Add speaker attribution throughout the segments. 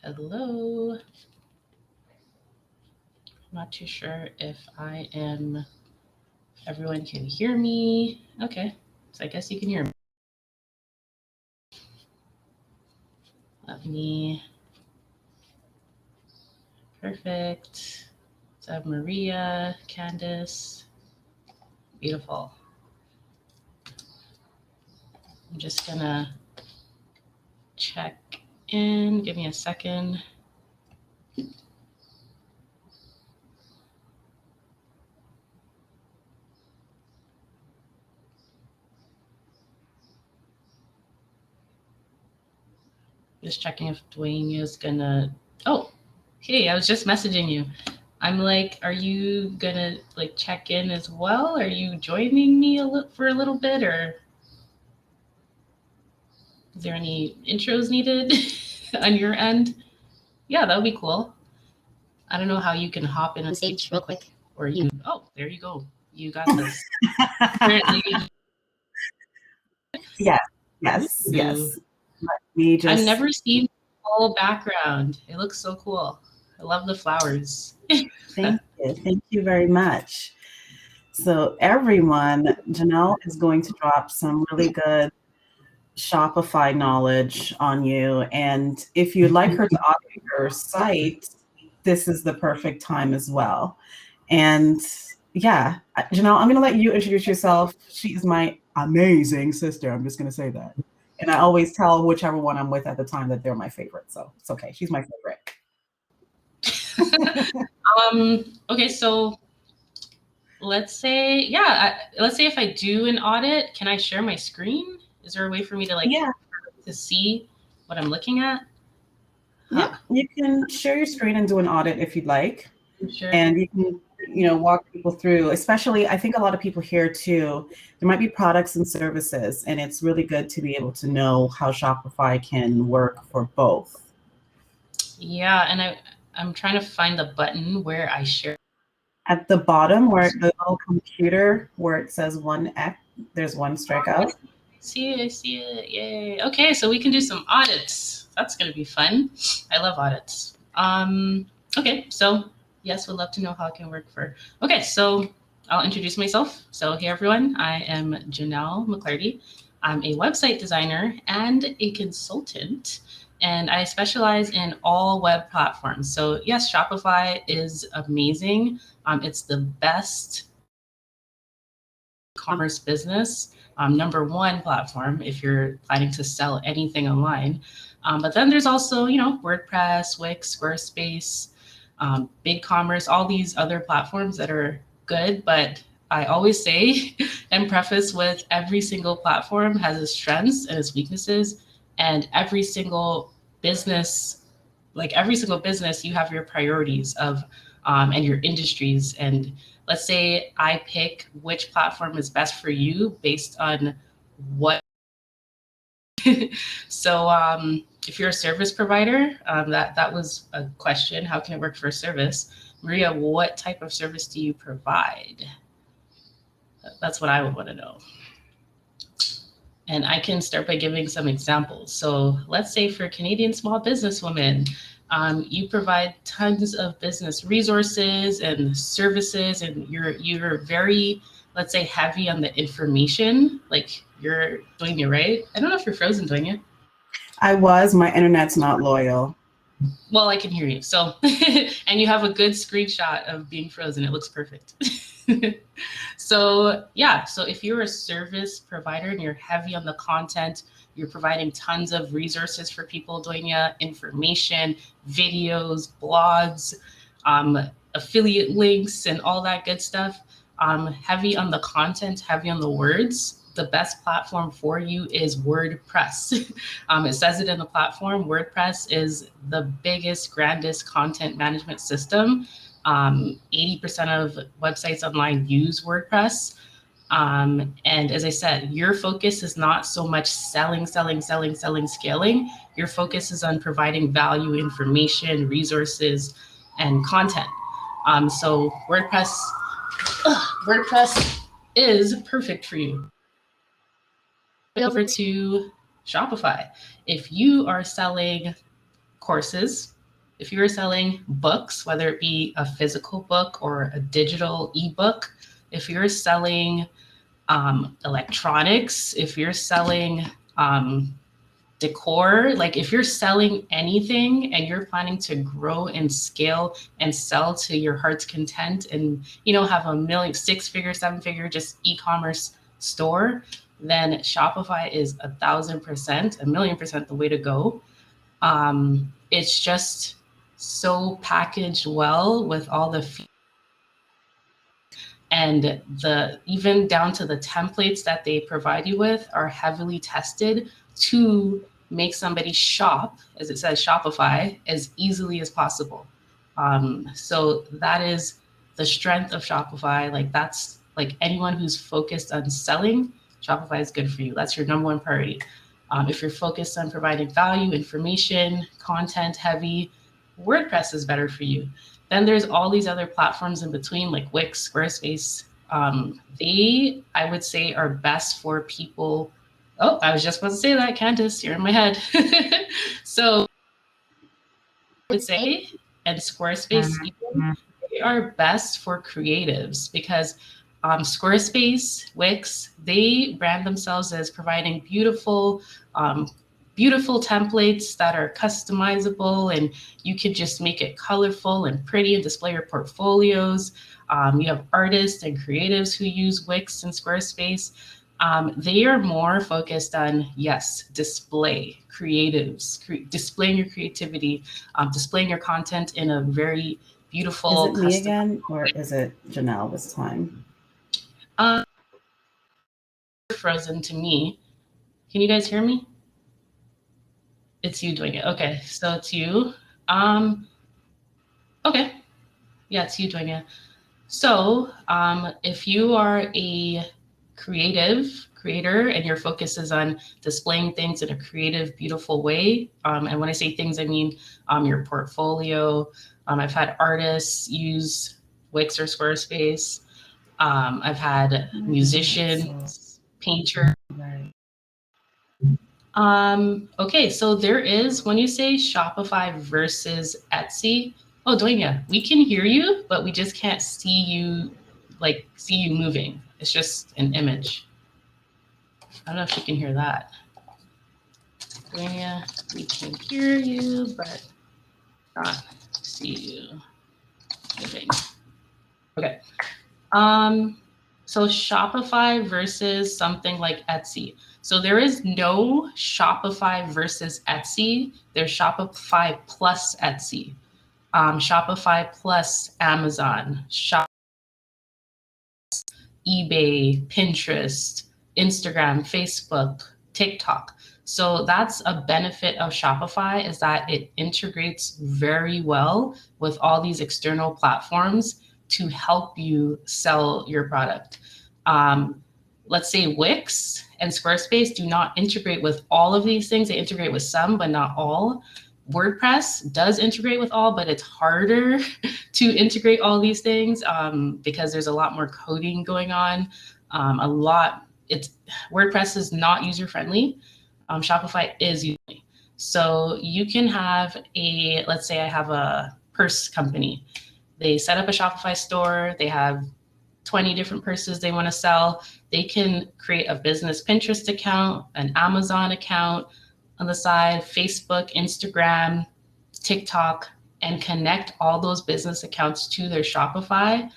Speaker 1: Hello. I'm not too sure if everyone can hear me. Okay, so I guess you can hear me. Let me, perfect. So I have Maria, Candace, beautiful. I'm just gonna check in, give me a second. Just checking if Dwayne is gonna, oh, hey, I was just messaging you. I'm like, are you gonna like check in as well? Are you joining me for a little bit, or is there any intros needed on your end? Yeah, that would be cool. I don't know how you can hop in on stage real quick, or you. Oh, there you go. You got this. Apparently,
Speaker 2: Yes. Let me just.
Speaker 1: I've never seen the whole background. It looks so cool. I love the flowers.
Speaker 2: Thank you very much. So everyone, Janelle is going to drop some really good Shopify knowledge on you. And if you'd like her to audit your site, this is the perfect time as well. And yeah, Janelle, I'm going to let you introduce yourself. She is my amazing sister. I'm just going to say that. And I always tell whichever one I'm with at the time that they're my favorite. So it's okay. She's my favorite.
Speaker 1: Okay, so let's say if I do an audit, can I share my screen? Is there a way for me to to see what I'm looking at?
Speaker 2: Yeah, you can share your screen and do an audit if you'd like.
Speaker 1: Sure.
Speaker 2: And you can, walk people through, especially, I think a lot of people here too, there might be products and services, and it's really good to be able to know how Shopify can work for both.
Speaker 1: Yeah, and I'm trying to find the button where I share.
Speaker 2: At the bottom where the little computer where it says 1X, there's one strikeout.
Speaker 1: I see it. Yay. Okay, so we can do some audits. That's going to be fun. I love audits. Okay, so yes, would love to know how it can work for. Okay, so I'll introduce myself. So hey everyone, I am Janelle McClarty. I'm a website designer and a consultant, and I specialize in all web platforms. So yes, Shopify is amazing. It's the best commerce business, #1 platform if you're planning to sell anything online. But then there's also, WordPress, Wix, Squarespace, BigCommerce, all these other platforms that are good. But I always say and preface with every single platform has its strengths and its weaknesses. And every single business, you have your priorities of and your industries. And let's say I pick which platform is best for you based on what. So if you're a service provider, that was a question. How can it work for a service? Maria, what type of service do you provide? That's what I would want to know. And I can start by giving some examples. So let's say for Canadian small businesswomen, you provide tons of business resources and services, and you're very, let's say, heavy on the information. Like you're Dwania, right? I don't know if you're frozen, Dwania.
Speaker 2: I was. My internet's not loyal.
Speaker 1: Well, I can hear you. So, and you have a good screenshot of being frozen. It looks perfect. So if you're a service provider and you're heavy on the content, you're providing tons of resources for people, Dwania, information, videos, blogs, affiliate links, and all that good stuff. Heavy on the content, heavy on the words. The best platform for you is WordPress. It says it in the platform. WordPress is the biggest, grandest content management system. 80% of websites online use WordPress. And as I said, your focus is not so much selling, scaling. Your focus is on providing value, information, resources, and content. So WordPress is perfect for you. Over to Shopify. If you are selling courses, if you are selling books, whether it be a physical book or a digital ebook, if you're selling electronics, if you're selling decor, like if you're selling anything and you're planning to grow and scale and sell to your heart's content and, you know, have a million, 6-figure, 7-figure, just e-commerce store, then Shopify is 1,000%, 1,000,000% the way to go. It's just so packaged well with all the and the even down to the templates that they provide you with are heavily tested to make somebody shop, as it says, Shopify, as easily as possible. So that is the strength of Shopify. Like that's like anyone who's focused on selling, Shopify is good for you. That's your number one priority. If you're focused on providing value, information, content heavy, WordPress is better for you. Then there's all these other platforms in between, like Wix, Squarespace. They, I would say, are best for people. Oh, I was just about to say that, Candace, you're in my head. So I would say, and Squarespace, they are best for creatives because Squarespace, Wix, they brand themselves as providing beautiful templates that are customizable, and you can just make it colorful and pretty and display your portfolios. You have artists and creatives who use Wix and Squarespace. They are more focused on, yes, display, creatives, displaying your creativity, displaying your content in a very beautiful.
Speaker 2: Is it me again, or is it Janelle this time?
Speaker 1: Frozen to me. Can you guys hear me? It's you doing it. Okay, so it's you. Okay, yeah, it's you doing it. So if you are a creator and your focus is on displaying things in a creative, beautiful way, and when I say things, I mean your portfolio. I've had artists use Wix or Squarespace. I've had musicians, painters. Okay, so there is, when you say Shopify versus Etsy, oh, Dwania, we can hear you, but we just can't see you moving. It's just an image. I don't know if you can hear that. Dwania, we can hear you, but not see you moving. Okay. So Shopify versus something like Etsy. So there is no Shopify versus Etsy. There's Shopify plus Etsy, Shopify plus Amazon, eBay, Pinterest, Instagram, Facebook, TikTok. So that's a benefit of Shopify, is that it integrates very well with all these external platforms to help you sell your product. Let's say Wix and Squarespace do not integrate with all of these things. They integrate with some, but not all. WordPress does integrate with all, but it's harder to integrate all these things because there's a lot more coding going on. WordPress is not user-friendly. Shopify is user-friendly. So you can have let's say I have a purse company. They set up a Shopify store. They have 20 different purses they want to sell. They can create a business Pinterest account, an Amazon account on the side, Facebook, Instagram, TikTok, and connect all those business accounts to their Shopify.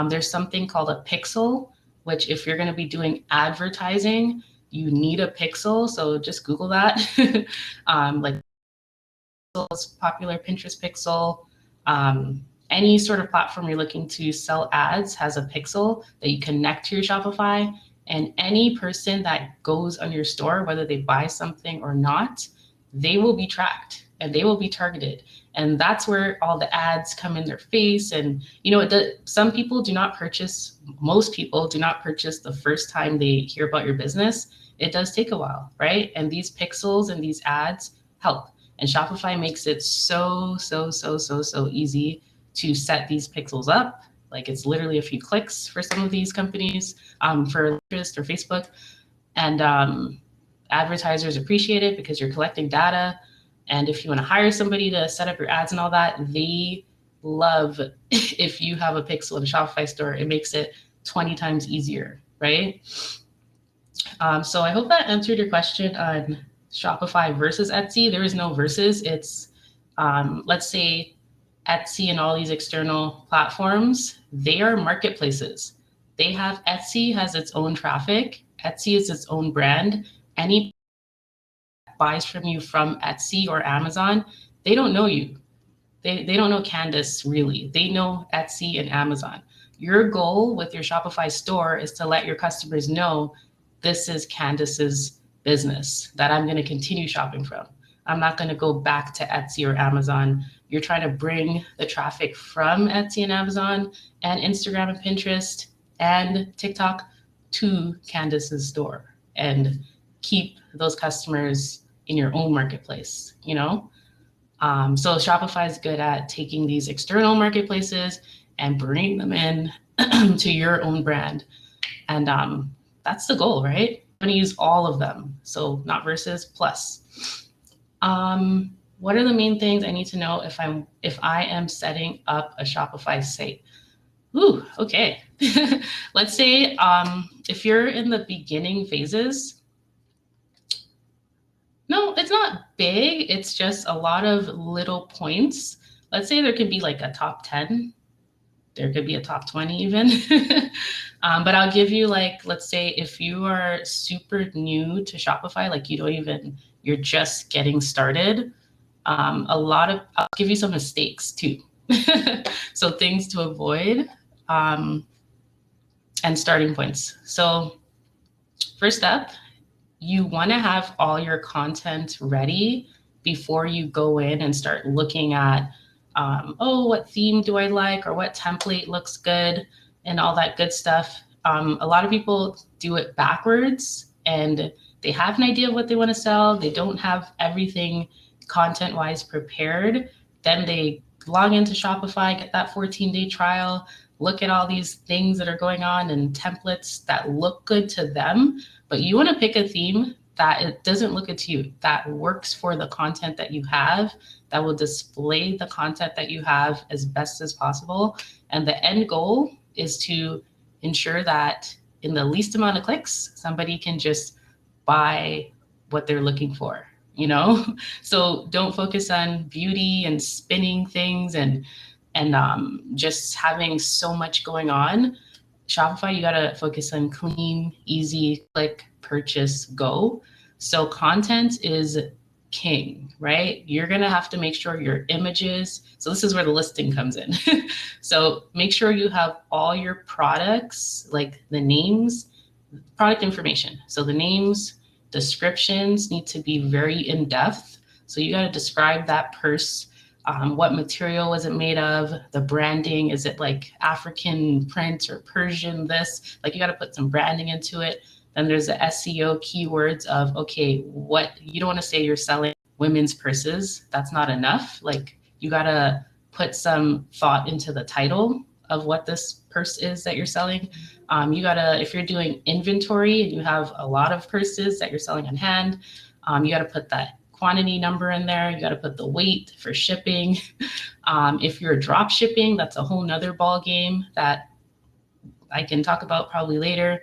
Speaker 1: There's something called a pixel, which if you're going to be doing advertising, you need a pixel. So just Google that. Like popular Pinterest pixel. Any sort of platform you're looking to sell ads has a pixel that you connect to your Shopify, and any person that goes on your store, whether they buy something or not, they will be tracked and they will be targeted. And that's where all the ads come in their face. And, you know, some people do not purchase, most people do not purchase the first time they hear about your business. It does take a while, right? And these pixels and these ads help. And Shopify makes it so easy to set these pixels up. Like it's literally a few clicks for some of these companies, for Pinterest or Facebook. And advertisers appreciate it because you're collecting data And if you want to hire somebody to set up your ads and all that, they love if you have a pixel in a Shopify store. It makes it 20 times easier, right? So I hope that answered your question on Shopify versus Etsy. There is no versus. It's, let's say Etsy and all these external platforms, they are marketplaces. Etsy has its own traffic. Etsy is its own brand. Any buys from you from Etsy or Amazon, they don't know you. They don't know Candace really. They know Etsy and Amazon. Your goal with your Shopify store is to let your customers know this is Candace's business that I'm going to continue shopping from. I'm not going to go back to Etsy or Amazon. You're trying to bring the traffic from Etsy and Amazon and Instagram and Pinterest and TikTok to Candace's store and keep those customers in your own marketplace, you know? So Shopify is good at taking these external marketplaces and bringing them in to your own brand. And that's the goal, right? I'm going to use all of them. So not versus, plus. What are the main things I need to know if I am setting up a Shopify site? Ooh, okay. Let's say if you're in the beginning phases, no, it's not big. It's just a lot of little points. Let's say there could be like a top 10. There could be a top 20 even. But I'll give you like, let's say if you are super new to Shopify, like you're just getting started, I'll give you some mistakes too. So things to avoid and starting points. So first up, you want to have all your content ready before you go in and start looking at, what theme do I like, or what template looks good, and all that good stuff. A lot of people do it backwards, and they have an idea of what they want to sell. They don't have everything content-wise prepared. Then they log into Shopify, get that 14-day trial, look at all these things that are going on and templates that look good to them. But you want to pick a theme that it doesn't look good to you, that works for the content that you have, that will display the content that you have as best as possible. And the end goal is to ensure that in the least amount of clicks, somebody can just buy what they're looking for, you know? So don't focus on beauty and spinning things and just having so much going on. Shopify, you gotta focus on clean, easy, click, purchase, go. So content is king, right? You're gonna have to make sure your images, so this is where the listing comes in. So make sure you have all your products, like the names, product information. So the names, descriptions need to be very in-depth. So you gotta describe that purse. What material was it made of? The branding, is it like African print or Persian this? Like you got to put some branding into it. Then there's the SEO keywords of, okay, what you don't want to say you're selling women's purses. That's not enough. Like you got to put some thought into the title of what this purse is that you're selling. You got to, if you're doing inventory and you have a lot of purses that you're selling on hand, you got to put that quantity number in there. You got to put the weight for shipping. If you're drop shipping, that's a whole nother ball game that I can talk about probably later.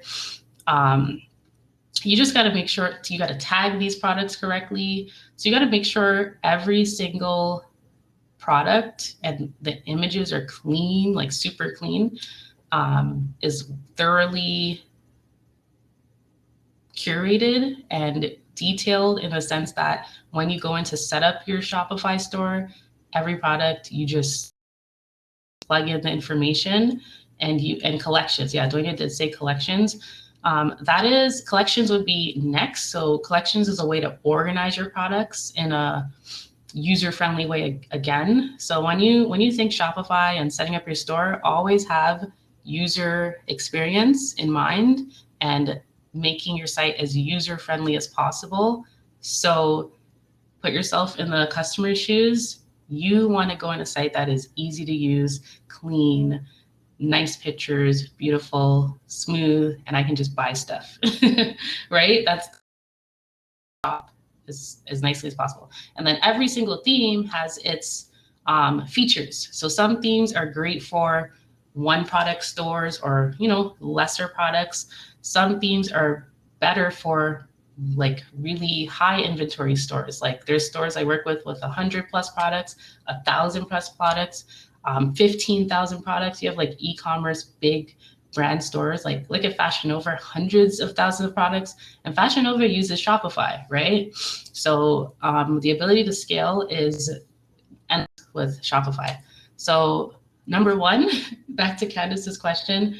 Speaker 1: You just got to make sure you got to tag these products correctly. So you got to make sure every single product and the images are clean, like super clean, is thoroughly curated and detailed in the sense that when you go in to set up your Shopify store, every product you just plug in the information and collections. Yeah, Dwania did say collections. Collections would be next. So collections is a way to organize your products in a user-friendly way again. So when you think Shopify and setting up your store, always have user experience in mind and making your site as user-friendly as possible. So put yourself in the customer's shoes. You want to go on a site that is easy to use, clean, nice pictures, beautiful, smooth, and I can just buy stuff, right? That's top. as nicely as possible. And then every single theme has its features. So some themes are great for one product stores or, lesser products. Some themes are better for like really high inventory stores. Like there's stores I work with 100 plus products, 1,000 plus products, 15,000 products. You have like e-commerce, big brand stores, like look at Fashion Nova, hundreds of thousands of products, and Fashion Nova uses Shopify, right? So the ability to scale is endless with Shopify. So number one, back to Candace's question,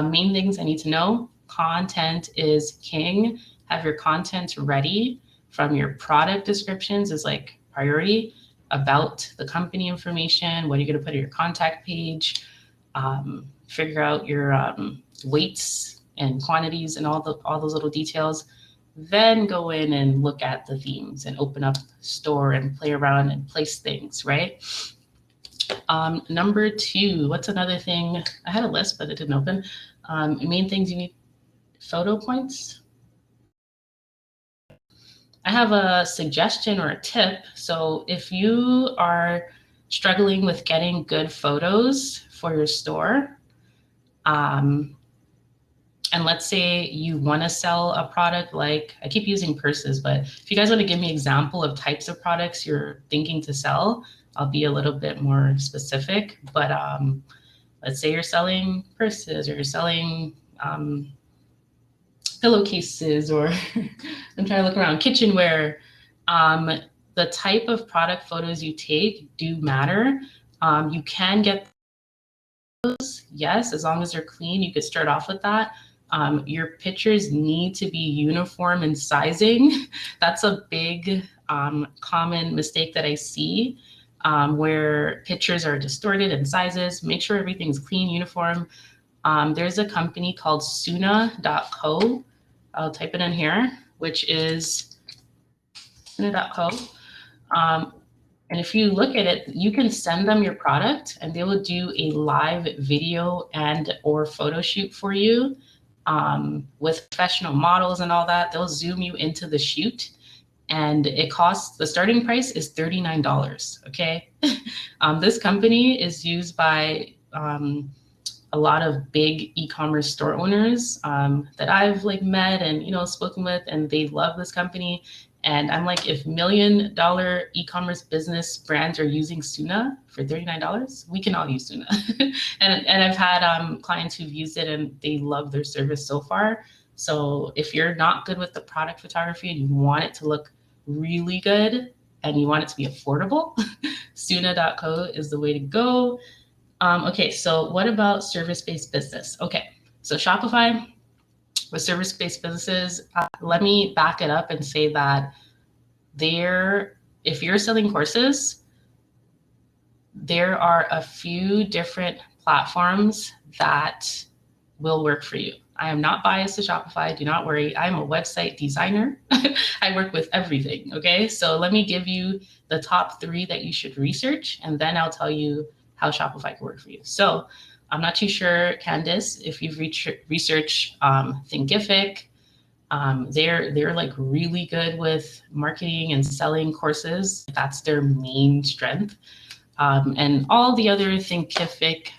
Speaker 1: main things I need to know, content is king. Have your content ready from your product descriptions is like priority, about the company information, what are you gonna put on your contact page, figure out your weights and quantities and all those little details. Then go in and look at the themes and open up the store and play around and place things, right? Number two, what's another thing? I had a list, but it didn't open. Main things you need, photo points. I have a suggestion or a tip. So if you are struggling with getting good photos for your store, and let's say you want to sell a product, like I keep using purses, but if you guys want to give me an example of types of products you're thinking to sell, I'll be a little bit more specific. But let's say you're selling purses or you're selling pillowcases, or I'm trying to look around, kitchenware. The type of product photos you take do matter. You can get those, yes, as long as they're clean, you could start off with that. Your pictures need to be uniform in sizing. That's a big common mistake that I see, where pictures are distorted in sizes. Make sure everything's clean, uniform. There's a company called Suna.co. I'll type it in here, which is Suna.co. And if you look at it, you can send them your product and they will do a live video and or photo shoot for you with professional models and all that. They'll zoom you into the shoot, and it costs, the starting price is $39, okay? This company is used by a lot of big e-commerce store owners that I've like met and spoken with, and they love this company. And I'm like, if $1 million e-commerce business brands are using Suna for $39, we can all use Suna. and I've had clients who've used it and they love their service so far. So if you're not good with the product photography and you want it to look really good and you want it to be affordable, Suna.co is the way to go. Okay, so what about service-based business? Okay, so Shopify with service-based businesses, let me back it up and say that if you're selling courses, there are a few different platforms that will work for you. I am not biased to Shopify, do not worry. I'm a website designer. I work with everything, okay? So let me give you the top 3 that you should research, and then I'll tell you how Shopify can work for you. So I'm not too sure, Candace, if you've researched Thinkific. They're like really good with marketing and selling courses. That's their main strength. And all the other Thinkific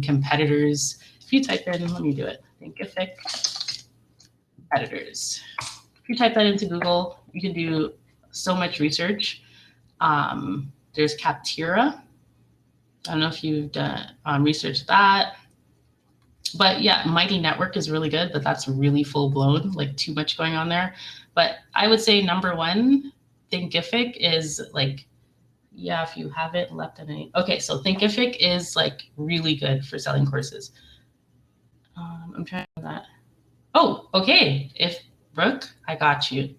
Speaker 1: competitors, if you type in, let me do it, Thinkific competitors. If you type that into Google, you can do so much research. There's Captira. I don't know if you've done researched that. But yeah, Mighty Network is really good, but that's really full blown, like too much going on there. But I would say number 1, Thinkific is like, yeah, if you haven't left any. Okay, so Thinkific is like really good for selling courses. I'm trying that. Oh, okay. If Brooke, I got you.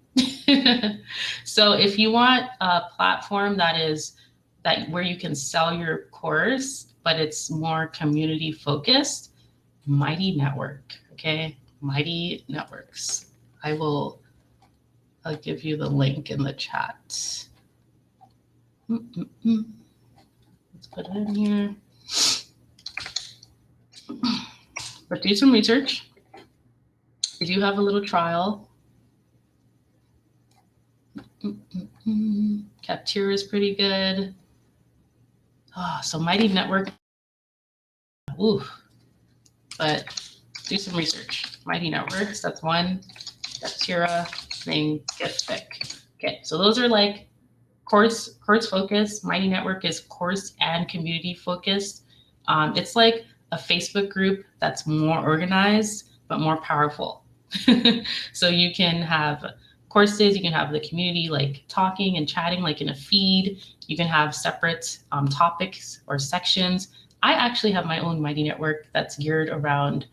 Speaker 1: So if you want a platform where you can sell your course, but it's more community focused, Mighty Network, okay? Mighty Networks. I'll give you the link in the chat. Let's put it in here. But do some research. If you have a little trial. Captura is pretty good. Oh, so Mighty Network. Ooh, but do some research. Mighty Networks, that's one. Captura, Thinkific. Okay, so those are like course focused. Mighty Network is course and community focused. It's like a Facebook group that's more organized but more powerful. So you can have courses, you can have the community like talking and chatting like in a feed. You can have separate topics or sections. I actually have my own Mighty Network that's geared around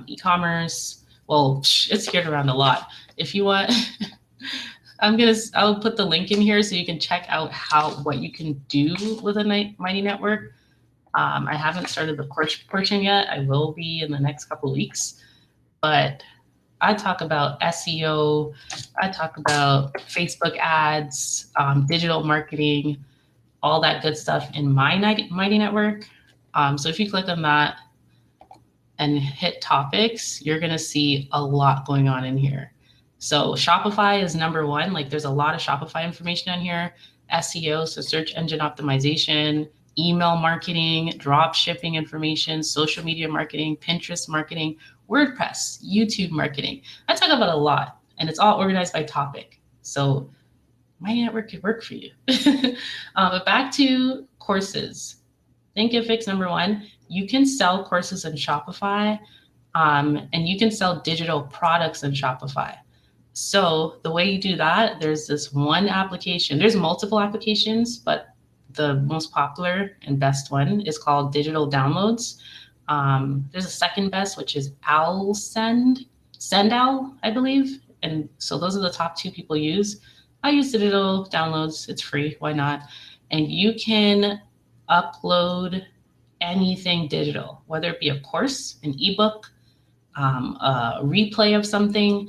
Speaker 1: e-commerce. Well, it's geared around a lot. If you want, I'll put the link in here so you can check out what you can do with a Mighty Network. I haven't started the course portion yet. I will be in the next couple of weeks, but I talk about SEO, I talk about Facebook ads, digital marketing, all that good stuff in my Mighty Network. So if you click on that and hit topics, you're gonna see a lot going on in here. So Shopify is number one. Like there's a lot of Shopify information on here. SEO, so search engine optimization, email marketing, drop shipping information, social media marketing, Pinterest marketing, WordPress, YouTube marketing. I talk about a lot, and it's all organized by topic. So my network could work for you. But back to courses. Thinkific's number one. You can sell courses in Shopify, and you can sell digital products in Shopify. So the way you do that, there's this one application. There's multiple applications, but the most popular and best one is called Digital Downloads. There's a second best, which is Sendowl, I believe. And so those are the top two people use. I use Digital Downloads. It's free. Why not? And you can upload anything digital, whether it be a course, an ebook, a replay of something.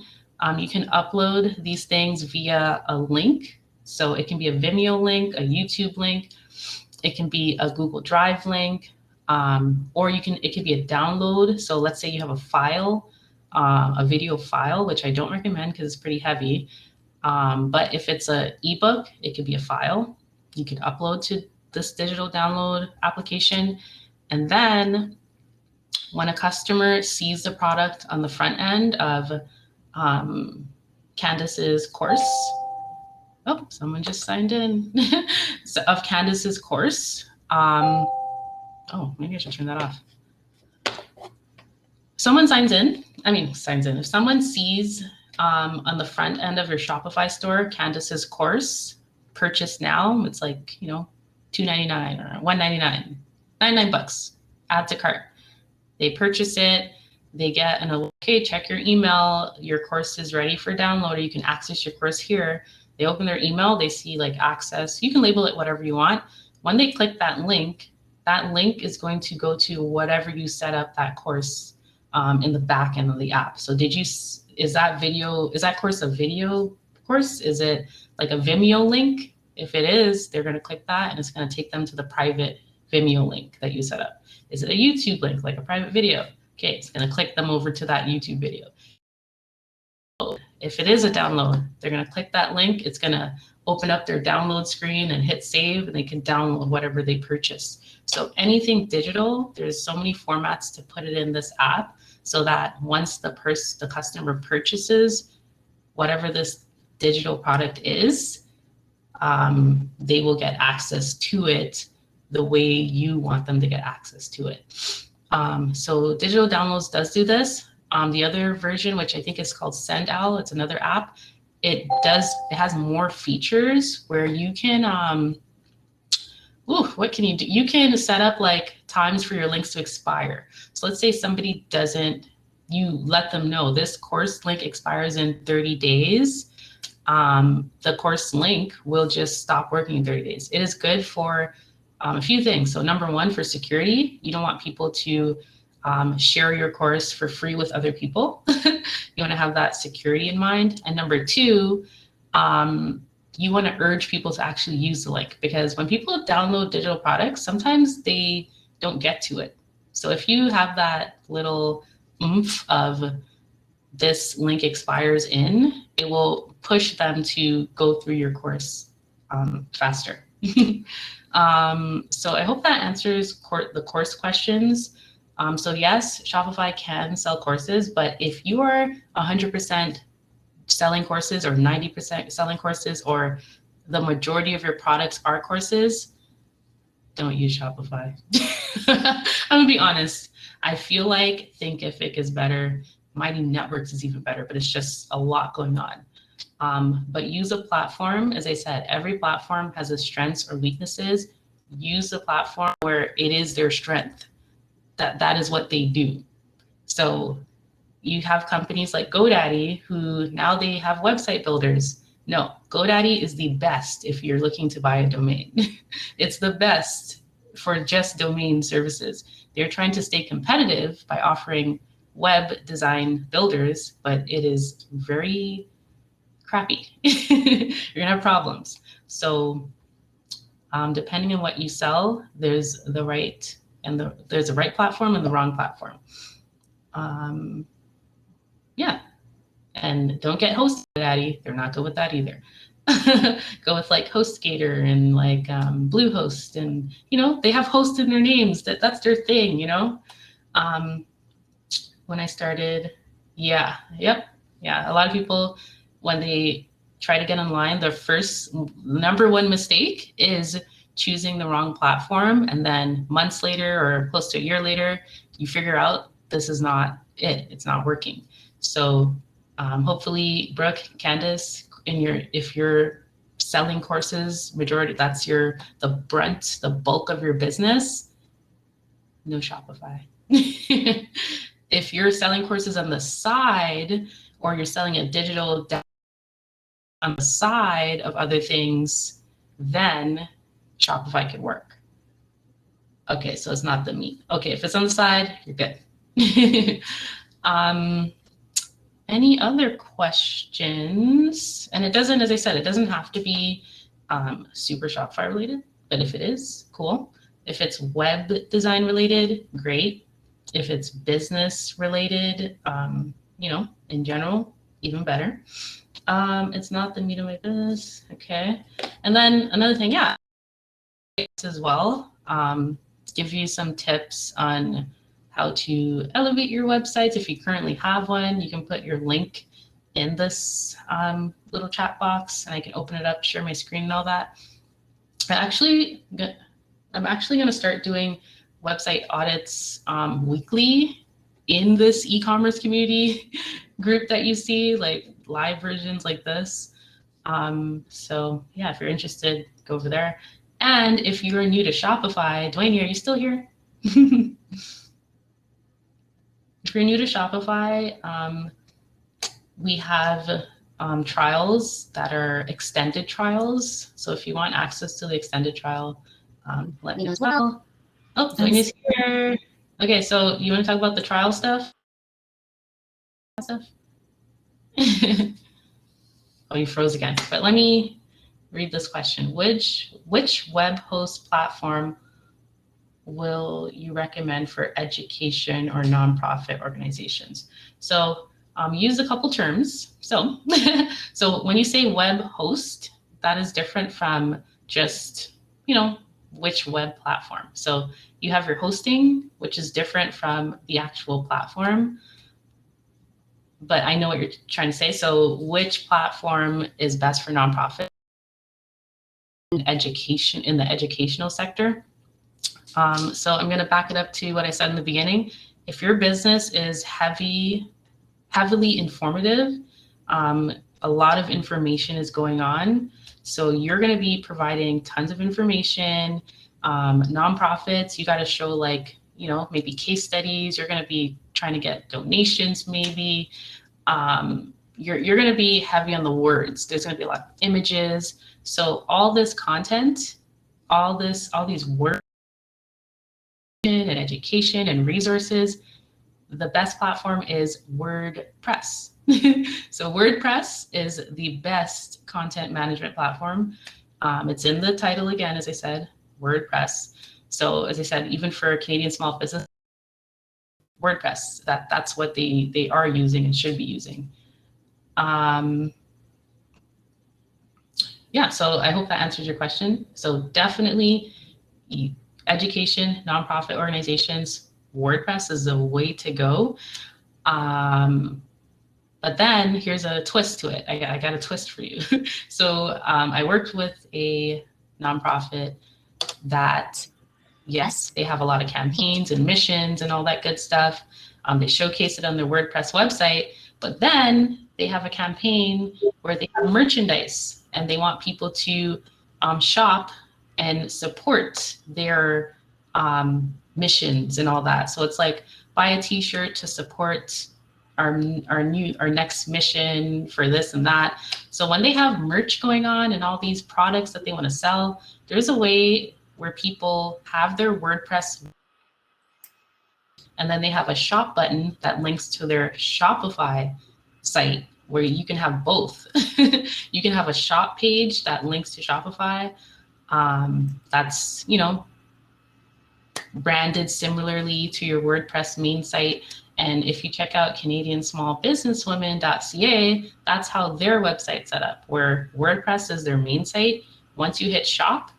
Speaker 1: You can upload these things via a link. So it can be a Vimeo link, a YouTube link. It can be a Google Drive link, or it can be a download. So let's say you have a file, a video file, which I don't recommend because it's pretty heavy. But if it's an ebook, it could be a file. You can upload to this digital download application. And then when a customer sees the product on the front end of Candace's course, oh, someone just signed in, so of Candace's course. Oh, maybe I should turn that off. Someone signs in. If someone sees on the front end of your Shopify store, Candace's course, purchase now, it's like, $2.99 or $1.99, $99, add to cart. They purchase it, they get an okay, check your email, your course is ready for download, or you can access your course here. They open their email, they see like access. You can label it whatever you want. When they click that link is going to go to whatever you set up that course in the back end of the app. So is that course a video course? Is it like a Vimeo link? If it is, they're going to click that and it's going to take them to the private Vimeo link that you set up. Is it a YouTube link, like a private video? Okay, it's going to click them over to that YouTube video. If it is a download, they're going to click that link. It's going to open up their download screen and hit save, and they can download whatever they purchase. So anything digital, there's so many formats to put it in this app so that once the customer purchases whatever this digital product is, they will get access to it the way you want them to get access to it. So Digital Downloads does do this. The other version, which I think is called Sendowl, it's another app. It has more features where you can, what can you do? You can set up like times for your links to expire. So let's say somebody you let them know this course link expires in 30 days. The course link will just stop working in 30 days. It is good for a few things. So number one, for security, you don't want people to share your course for free with other people. You want to have that security in mind. And number two, you want to urge people to actually use the link, because when people download digital products, sometimes they don't get to it. So if you have that little oomph of this link expires in, it will push them to go through your course faster. So I hope that answers the course questions. So yes, Shopify can sell courses, but if you are 100% selling courses or 90% selling courses, or the majority of your products are courses, don't use Shopify. I'm gonna be honest. I feel like Thinkific is better. Mighty Networks is even better, but it's just a lot going on. But use a platform. As I said, every platform has its strengths or weaknesses. Use the platform where it is their strength. That is what they do. So you have companies like GoDaddy who now they have website builders. No, GoDaddy is the best if you're looking to buy a domain. It's the best for just domain services. They're trying to stay competitive by offering web design builders, but it is very crappy. You're gonna have problems. So depending on what you sell, there's the right there's a right platform and the wrong platform. Yeah, and don't get HostGaddy. They're not good with that either. Go with like HostGator and like Bluehost, and they have host in their names. That's their thing. When I started, yeah, a lot of people, when they try to get online, their first number one mistake is choosing the wrong platform, and then months later or close to a year later, you figure out this is not it. It's not working. So hopefully, Brooke, Candace, if you're selling courses, majority, that's the bulk of your business, no Shopify. If you're selling courses on the side, or you're selling a digital on the side of other things, then Shopify could work. Okay, so it's not the meat. Okay, if it's on the side, you're good. Any other questions? And it doesn't, as I said, it doesn't have to be super Shopify related, but if it is, cool. If it's web design related, great. If it's business related, in general, even better. It's not the meat of my business. Okay. And then another thing, yeah, as well, give you some tips on how to elevate your websites. If you currently have one, you can put your link in this little chat box, and I can open it up, share my screen and all that. I'm actually going to start doing website audits weekly in this e-commerce community group that you see, like live versions like this. So yeah, if you're interested, go over there. And if you're new to Shopify, Dwania, are you still here? If you're new to Shopify, we have trials that are extended trials. So if you want access to the extended trial, let me know as well. Oh, Dwayne's here. Okay, so you want to talk about the trial stuff? Oh, you froze again. But let me read this question. Which web host platform will you recommend for education or nonprofit organizations? So use a couple terms. So, so when you say web host, that is different from just, which web platform. So you have your hosting, which is different from the actual platform. But I know what you're trying to say. So which platform is best for nonprofit in education, in the educational sector? So I'm going to back it up to what I said in the beginning. If your business is heavily informative, a lot of information is going on. So you're going to be providing tons of information. Nonprofits, you got to show maybe case studies. You're going to be trying to get donations, maybe. You're going to be heavy on the words. There's going to be a lot of images. So all this content, all these words and education and resources, the best platform is WordPress. So WordPress is the best content management platform. It's in the title again, as I said, WordPress. So as I said, even for Canadian small business, WordPress. That's what they are using and should be using. Yeah, so I hope that answers your question. So definitely education, nonprofit organizations, WordPress is the way to go. But then here's a twist to it. I got a twist for you. So I worked with a nonprofit that, yes, they have a lot of campaigns and missions and all that good stuff. They showcase it on their WordPress website, but then they have a campaign where they have merchandise and they want people to shop and support their missions and all that. So it's like, buy a t-shirt to support our next mission for this and that. So when they have merch going on and all these products that they want to sell, there's a way where people have their WordPress and then they have a shop button that links to their Shopify site where you can have both. You can have a shop page that links to Shopify. That's, branded similarly to your WordPress main site. And if you check out CanadianSmallBusinesswomen.ca, that's how their website's set up, where WordPress is their main site. Once you hit shop,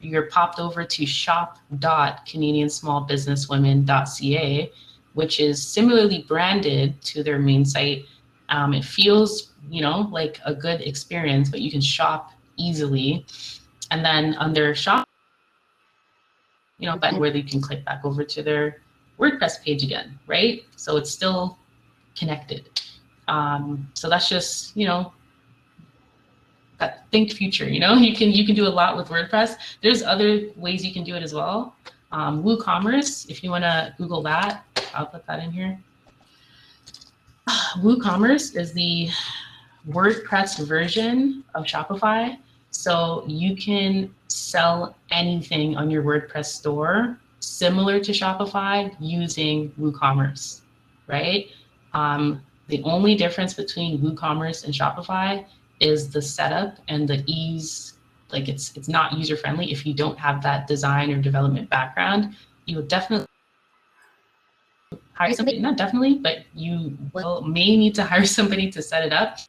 Speaker 1: you're popped over to shop.CanadianSmallBusinesswomen.ca, which is similarly branded to their main site. It feels, like a good experience, but you can shop easily. And then under shop, button where they can click back over to their WordPress page again, right? So it's still connected. So that's just, that think future, you can do a lot with WordPress. There's other ways you can do it as well. WooCommerce, if you want to Google that, I'll put that in here. WooCommerce is the WordPress version of Shopify. So you can sell anything on your WordPress store similar to Shopify using WooCommerce, right? The only difference between WooCommerce and Shopify is the setup and the ease. Like it's not user-friendly. If you don't have that design or development background, you would definitely hire somebody, not definitely, but you may need to hire somebody to set it up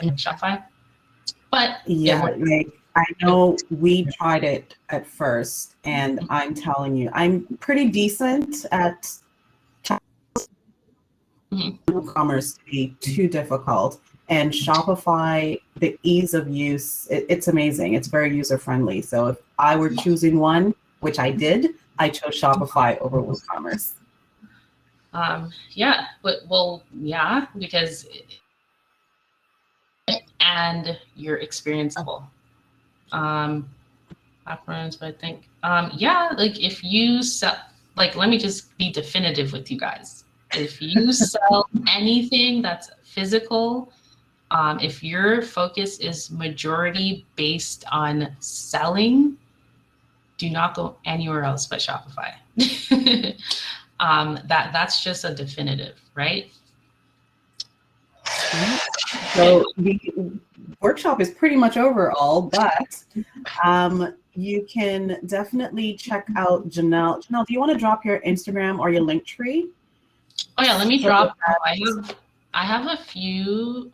Speaker 1: in Shopify. But
Speaker 2: yeah, I know we tried it at first, and I'm telling you, I'm pretty decent at WooCommerce to be too difficult. And Shopify, the ease of use, it's amazing. It's very user-friendly. So if I were choosing one, which I did, I chose Shopify over WooCommerce.
Speaker 1: Because and your experience level. Platforms, but I think, like if you sell, like, let me just be definitive with you guys. If you sell anything that's physical, if your focus is majority based on selling, do not go anywhere else but Shopify. That's just a definitive, right?
Speaker 2: So the workshop is pretty much over all, but you can definitely check out Janelle. Janelle, do you want to drop your Instagram or your link tree?
Speaker 1: Oh yeah, let me drop. I have a few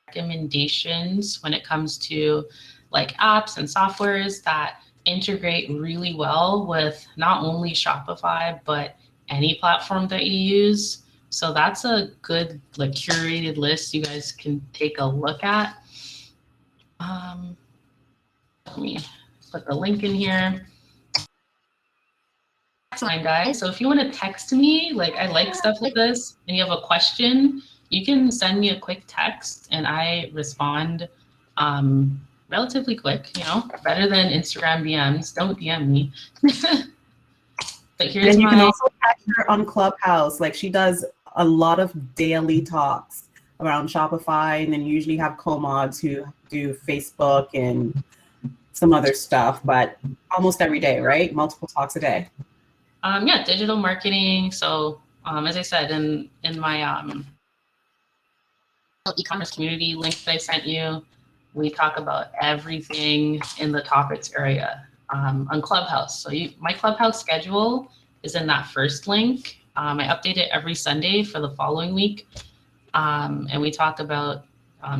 Speaker 1: recommendations when it comes to like apps and softwares that integrate really well with not only Shopify, but any platform that you use. So that's a good like curated list you guys can take a look at. Let me put the link in here. Fine, guys. So if you want to text me, like I like stuff like this, and you have a question, you can send me a quick text and I respond relatively quick, better than Instagram DMs. Don't DM me. But here's
Speaker 2: and you can also catch her on Clubhouse. Like she does a lot of daily talks around Shopify, and then you usually have co-mods who do Facebook and some other stuff, but almost every day, right? Multiple talks a day.
Speaker 1: Digital marketing. So as I said in my e-commerce community link that I sent you, we talk about everything in the topics area on Clubhouse. So my Clubhouse schedule is in that first link. I update it every Sunday for the following week. And we talk about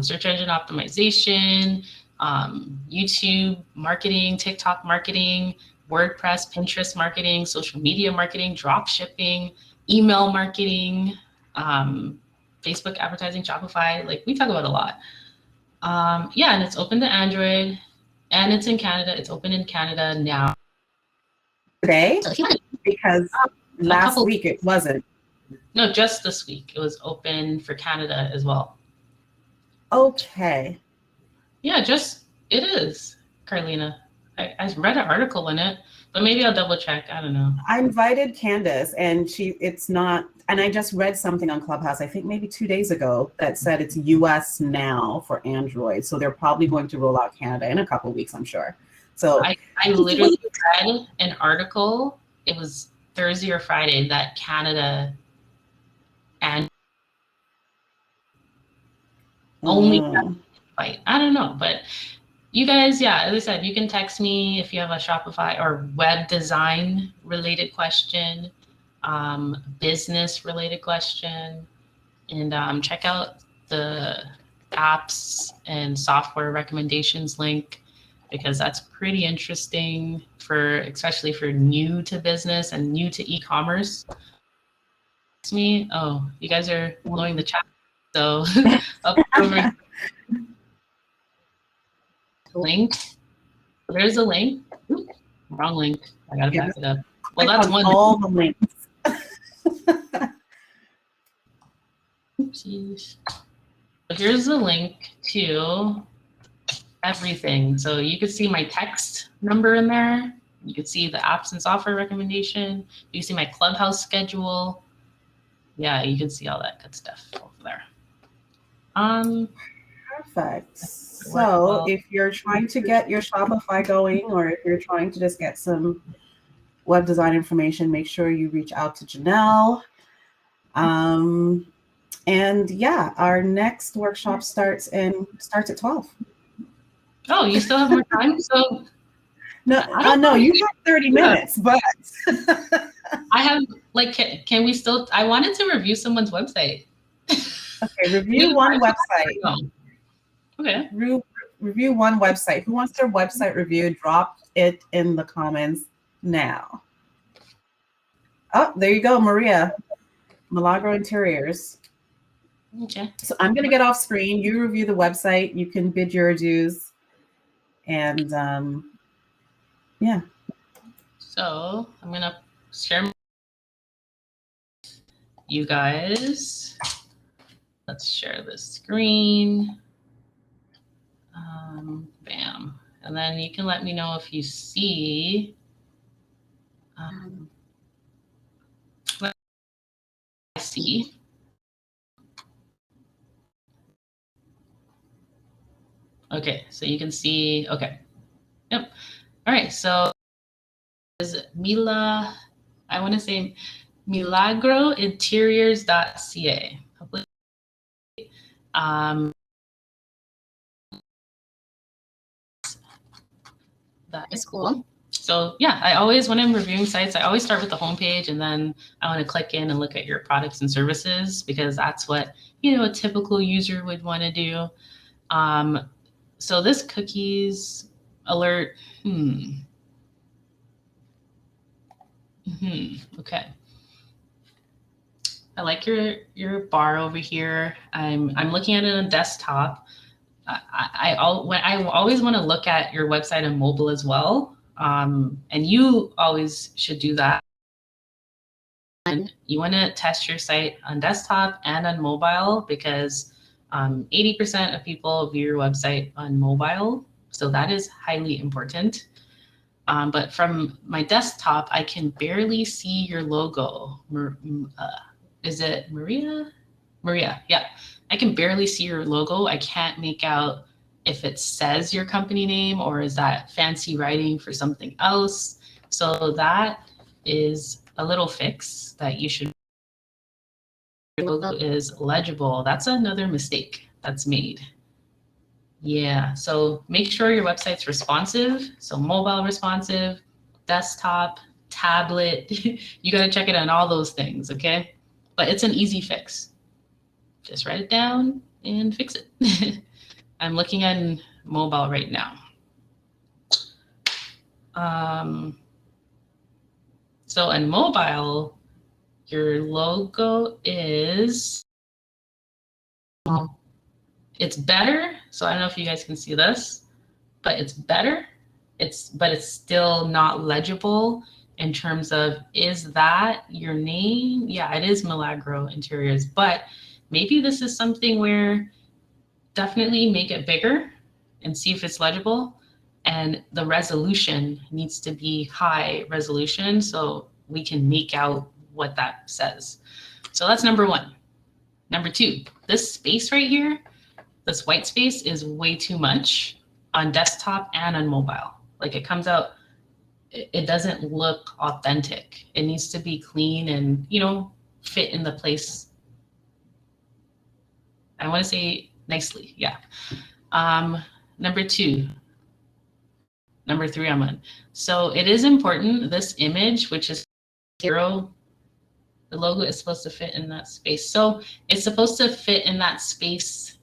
Speaker 1: search engine optimization, YouTube marketing, TikTok marketing, WordPress, Pinterest marketing, social media marketing, drop shipping, email marketing, Facebook advertising, Shopify. Like, we talk about a lot. Yeah, and it's open to Android, and it's in Canada. It's open in Canada now.
Speaker 2: Today?
Speaker 1: So if you want,
Speaker 2: Because last week it wasn't.
Speaker 1: No, just this week. It was open for Canada as well.
Speaker 2: Okay.
Speaker 1: Yeah, it is, Carlina. I read an article in it, but maybe I'll double check. I don't know.
Speaker 2: I invited Candace, and it's not, and I just read something on Clubhouse, I think maybe 2 days ago, that said it's US now for Android. So they're probably going to roll out Canada in a couple of weeks, I'm sure. So
Speaker 1: I literally read an article, it was Thursday or Friday, that Canada and only fight. I don't know, but you guys, yeah, as I said, you can text me if you have a Shopify or web design related question, business related question, and check out the apps and software recommendations link, because that's pretty interesting especially for new to business and new to e-commerce. It's me. Oh, you guys are blowing the chat. So up over link. There's a link. Oops, wrong link. I gotta back it up. Well, that's one.
Speaker 2: All the links.
Speaker 1: Oopsies. So here's the link to everything. So you can see my text number in there. You can see the apps and software recommendation. You can see my Clubhouse schedule. Yeah, you can see all that good stuff over there.
Speaker 2: Perfect. So if you're trying to get your Shopify going, or if you're trying to just get some web design information, make sure you reach out to Janelle. And yeah, our next workshop starts at 12.
Speaker 1: Oh, you still have more time? So
Speaker 2: no, you have 30 minutes, but
Speaker 1: I have, like, can we still, I wanted to review someone's website.
Speaker 2: Okay, review one website.
Speaker 1: Okay.
Speaker 2: Review one website. Who wants their website reviewed? Drop it in the comments now. Oh, there you go, Maria. Milagro Interiors.
Speaker 1: Okay.
Speaker 2: So I'm going to get off screen. You review the website. You can bid your dues. And yeah.
Speaker 1: So I'm going to share you guys. Let's share the screen. Bam. And then you can let me know if you see. What I see. Okay, so you can see, okay. Yep. All right, so is Mila, I want to say milagrointeriors.ca. Hopefully, that is cool. So yeah, I always, when I'm reviewing sites, I always start with the homepage, and then I want to click in and look at your products and services, because that's what, a typical user would want to do. So this cookies alert, okay. I like your bar over here. I'm looking at it on desktop. I always want to look at your website on mobile as well. And you always should do that. And you want to test your site on desktop and on mobile, because 80% of people view your website on mobile. So that is highly important. But from my desktop, I can barely see your logo. Is it Maria? Maria, yeah. I can barely see your logo. I can't make out if it says your company name, or is that fancy writing for something else. So that is a little fix that you should. Your logo is legible. That's another mistake that's made. Yeah, so make sure your website's responsive. So mobile responsive, desktop, tablet. You got to check it on all those things, okay? But it's an easy fix. Just write it down and fix it. I'm looking at mobile right now. So in mobile, your logo is, it's better. So I don't know if you guys can see this, but it's better. But it's still not legible in terms of, is that your name? Yeah, it is Milagro Interiors, but maybe this is something where definitely make it bigger and see if it's legible. And the resolution needs to be high resolution so we can make out what that says. So that's number one. Number two, this space right here, this white space is way too much on desktop and on mobile. Like it comes out, it doesn't look authentic. It needs to be clean and, you know, fit in the place. I want to say nicely, yeah. Number two, number three, I'm on. So it is important, this image, which is hero, the logo is supposed to fit in that space. So it's supposed to fit in that space.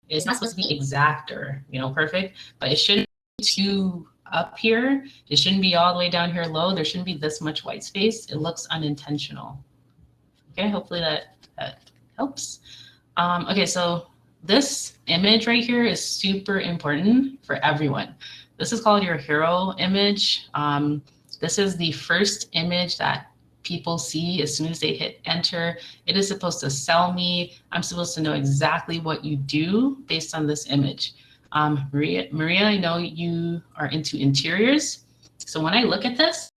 Speaker 1: It's not supposed to be exact or, you know, perfect, but it shouldn't be too up here. It shouldn't be all the way down here low. There shouldn't be this much white space. It looks unintentional. Okay, hopefully that helps. Okay, so this image right here is super important for everyone. This is called your hero image. This is the first image that people see as soon as they hit enter. It is supposed to sell me. I'm supposed to know exactly what you do based on this image. Maria, I know you are into interiors. So when I look at this,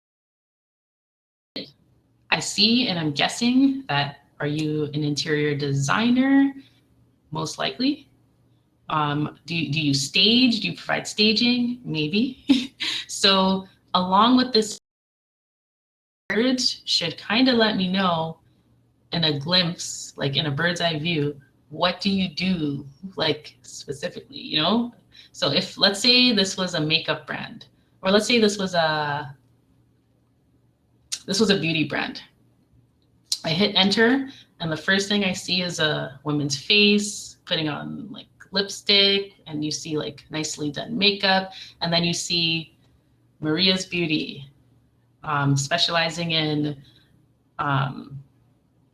Speaker 1: I see and I'm guessing that, are you an interior designer? Most likely. Do you stage? Do you provide staging? Maybe. So along with this, words should kind of let me know in a glimpse, like in a bird's eye view, what do you do, like specifically, you know? So if, let's say this was a makeup brand, or let's say this was a beauty brand. I hit enter, and the first thing I see is a woman's face putting on like lipstick, and you see like nicely done makeup, and then you see Maria's Beauty, specializing in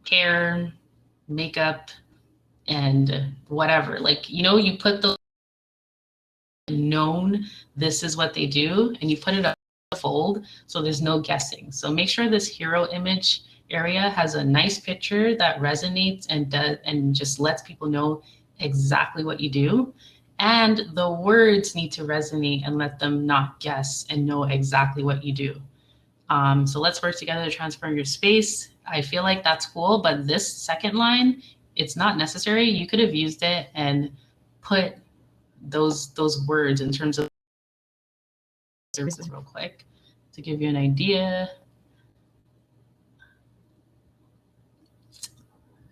Speaker 1: hair, makeup, and whatever. Like, you know, you put the known, this is what they do, and you put it up in the fold, so there's no guessing. So make sure this hero image area has a nice picture that resonates and just lets people know exactly what you do. And the words need to resonate and let them not guess and know exactly what you do. So let's work together to transform your space. I feel like that's cool, but this second line, it's not necessary. You could have used it and put those words in terms of services real quick to give you an idea.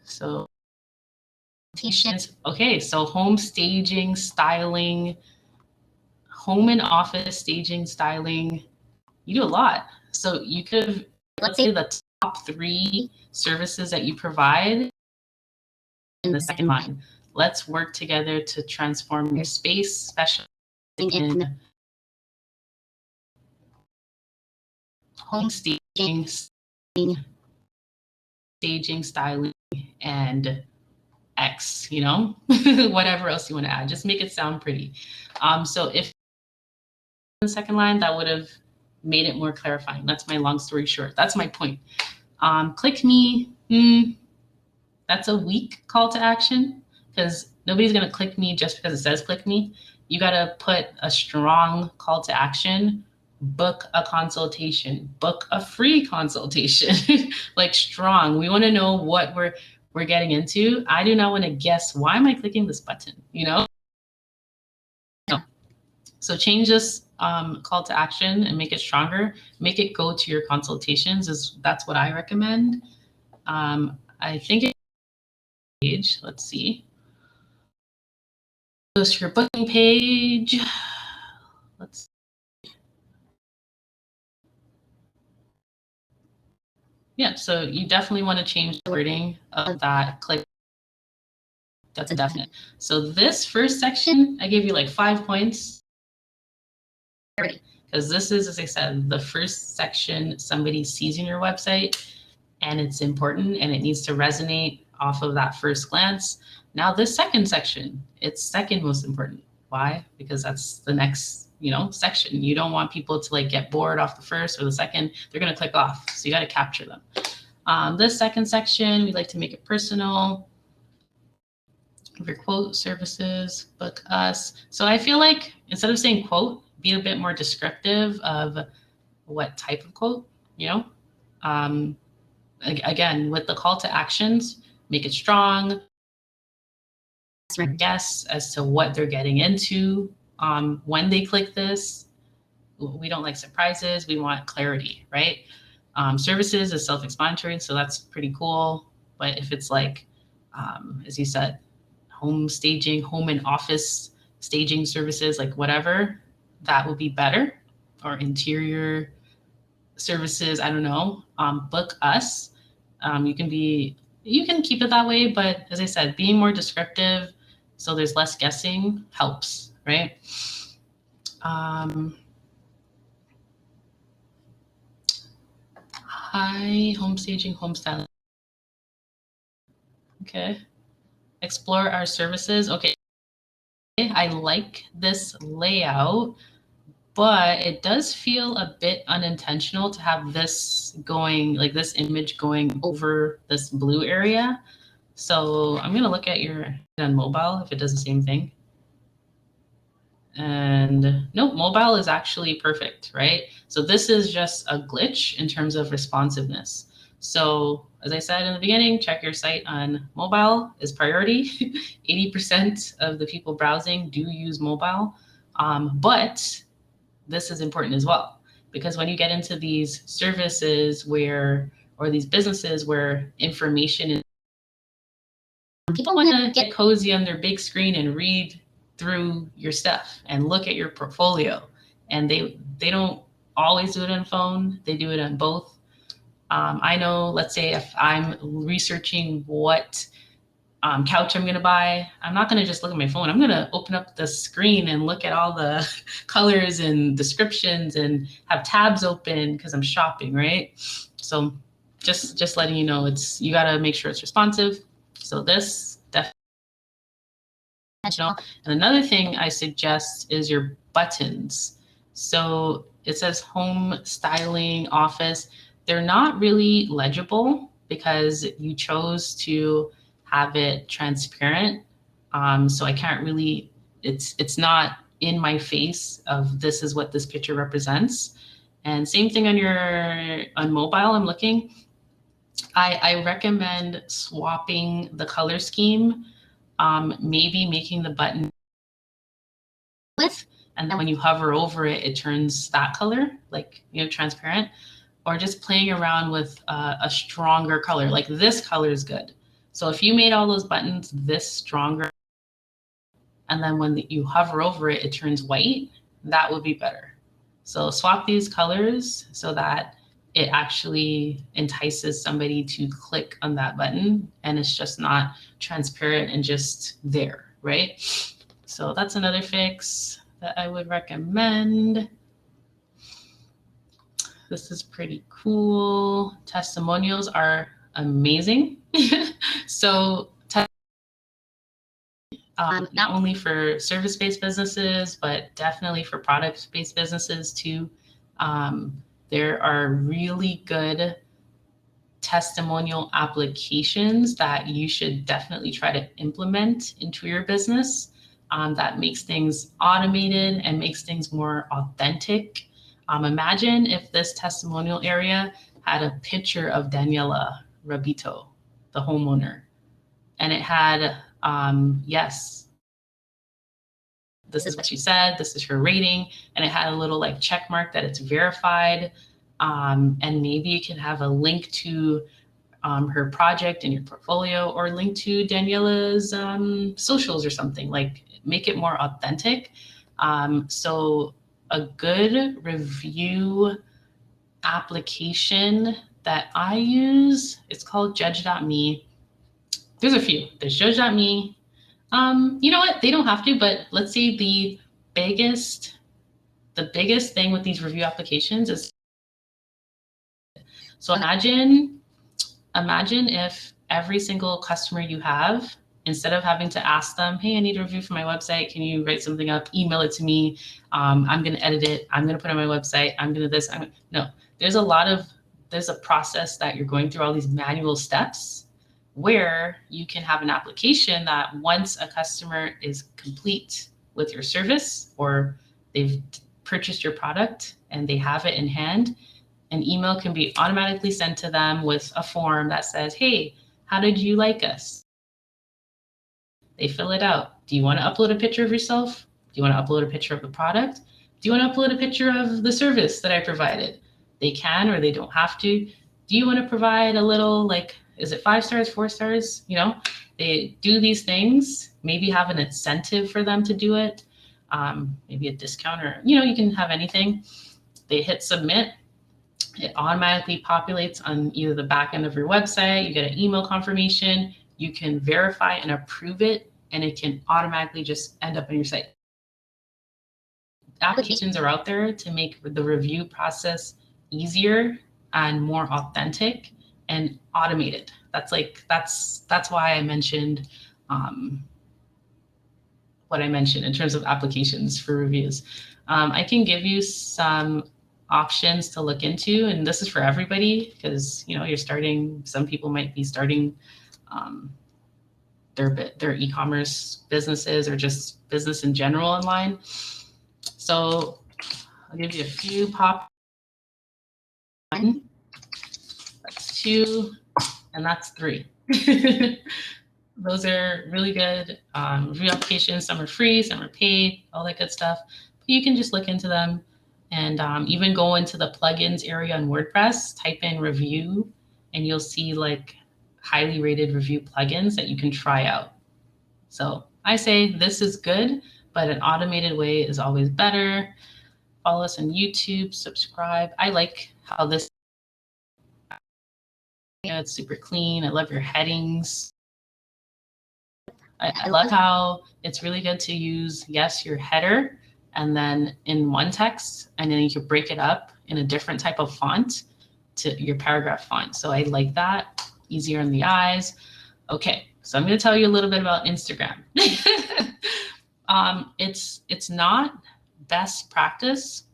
Speaker 1: So, okay, so home staging, styling, home and office staging, styling, you do a lot. So you could have, let's say the top 3 services that you provide in the second line. Let's work together to transform your space, specializing in home staging, styling, and X, you know, whatever else you want to add, just make it sound pretty. So if in the second line, that would have made it more clarifying. That's my long story short. That's my point. Click me, that's a weak call to action because nobody's going to click me just because it says click me. You got to put a strong call to action. Book a consultation, book a free consultation, like strong. We want to know what we're getting into. I do not want to guess, why am I clicking this button, you know? No. So change this call to action and make it stronger. Make it go to your consultations. That's what I recommend. I think it page. Let's see. Goes to your booking page. Let's. Yeah, so you definitely want to change the wording of that click. That's a definite. So this first section, I gave you like 5 points. Because this is, as I said, the first section somebody sees in your website, and it's important and it needs to resonate off of that first glance. Now this second section, it's second most important. Why? Because that's the next, section. You don't want people to like get bored off the first or the second. They're going to click off. So you got to capture them. This second section, we like to make it personal. Your quote, services, book us. So I feel like instead of saying quote, be a bit more descriptive of what type of quote, Again, with the call to actions, make it strong. Guess as to what they're getting into when they click this. We don't like surprises. We want clarity, right? Services is self-explanatory, so that's pretty cool. But if it's like, as you said, home staging, home and office staging services, like whatever, that would be better. Or interior services, I don't know. Book us. You can keep it that way, but as I said, being more descriptive so there's less guessing helps, right? Hi, home staging, home styling. Okay. Explore our services. Okay. I like this layout, but it does feel a bit unintentional to have this going, like this image going over this blue area. So I'm going to look at your on mobile if it does the same thing. And no, mobile is actually perfect, right? So this is just a glitch in terms of responsiveness. So as I said in the beginning, check your site on mobile is priority. 80% of the people browsing do use mobile, but this is important as well, because when you get into these services or these businesses where information is, people want to get cozy on their big screen and read through your stuff and look at your portfolio, and they don't always do it on phone. They do it on both. I know, let's say if I'm researching what couch I'm going to buy, I'm not going to just look at my phone. I'm going to open up the screen and look at all the colors and descriptions and have tabs open because I'm shopping, right? So just letting you know, you got to make sure it's responsive. So this definitely. And another thing I suggest is your buttons. So it says home, styling, office. They're not really legible because you chose to have it transparent. So I can't really, it's not in my face of this is what this picture represents. And same thing on mobile, I'm looking. I recommend swapping the color scheme, maybe making the button with, and then when you hover over it, it turns that color, like, transparent, or just playing around with a stronger color. Like this color is good. So if you made all those buttons this stronger, and then when you hover over it, it turns white, that would be better. So swap these colors so that it actually entices somebody to click on that button and it's just not transparent and just there, right? So that's another fix that I would recommend. This is pretty cool. Testimonials are amazing. So not only for service-based businesses, but definitely for product-based businesses too. There are really good testimonial applications that you should definitely try to implement into your business. That makes things automated and makes things more authentic. Imagine if this testimonial area had a picture of Daniela Rabito, the homeowner, and it had, yes, this is what she said, this is her rating, and it had a little like check mark that it's verified. And maybe you can have a link to her project in your portfolio, or link to Daniela's socials or something. Like, make it more authentic. So a good review application that I use, it's called judge.me. There's a few. There's judge.me. You know what? They don't have to, but let's say the biggest thing with these review applications is, so imagine if every single customer you have, instead of having to ask them, hey, I need a review for my website, can you write something up, email it to me, I'm going to edit it, I'm going to put it on my website, I'm going to this, no, there's a process that you're going through all these manual steps, where you can have an application that once a customer is complete with your service, or they've purchased your product and they have it in hand, an email can be automatically sent to them with a form that says, hey, how did you like us? They fill it out. Do you want to upload a picture of yourself? Do you want to upload a picture of the product? Do you want to upload a picture of the service that I provided? They can, or they don't have to. Do you want to provide a little, like, is it 5 stars, 4 stars? You know, they do these things, maybe have an incentive for them to do it, maybe a discount, or, you know, you can have anything. They hit submit. It automatically populates on either the back end of your website. You get an email confirmation. You can verify and approve it, and it can automatically just end up on your site. Applications are out there to make the review process easier and more authentic and automated. That's why I mentioned what I mentioned in terms of applications for reviews. I can give you some options to look into, and this is for everybody, because, you know, you're starting, some people might be starting their e-commerce businesses, or just business in general online. So I'll give you a few pop. That's 2, and that's 3. Those are really good review applications. Some are free, some are paid, all that good stuff. But you can just look into them, and even go into the plugins area on WordPress, type in review, and you'll see like highly rated review plugins that you can try out. So I say this is good, but an automated way is always better. Follow us on YouTube, subscribe. I like how this, you know, it's super clean. I love your headings. I love how it's really good to use, yes, your header, and then in one text, and then you can break it up in a different type of font to your paragraph font. So I like that, easier on the eyes. Okay, so I'm going to tell you a little bit about Instagram. It's not best practice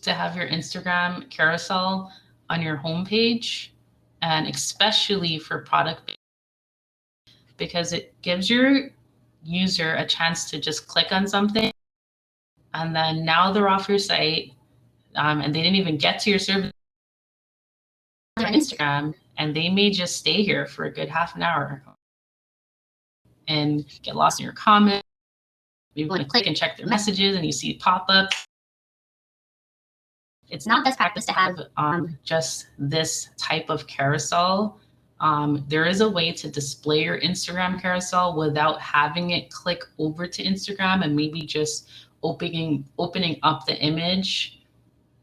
Speaker 1: to have your Instagram carousel on your homepage, and especially for product, because it gives your user a chance to just click on something, and then now they're off your site, and they didn't even get to your service on Instagram, and they may just stay here for a good half an hour and get lost in your comments. Maybe want to click and check their messages, and you see pop-ups. It's not best practice to have just this type of carousel. There is a way to display your Instagram carousel without having it click over to Instagram, and maybe just opening up the image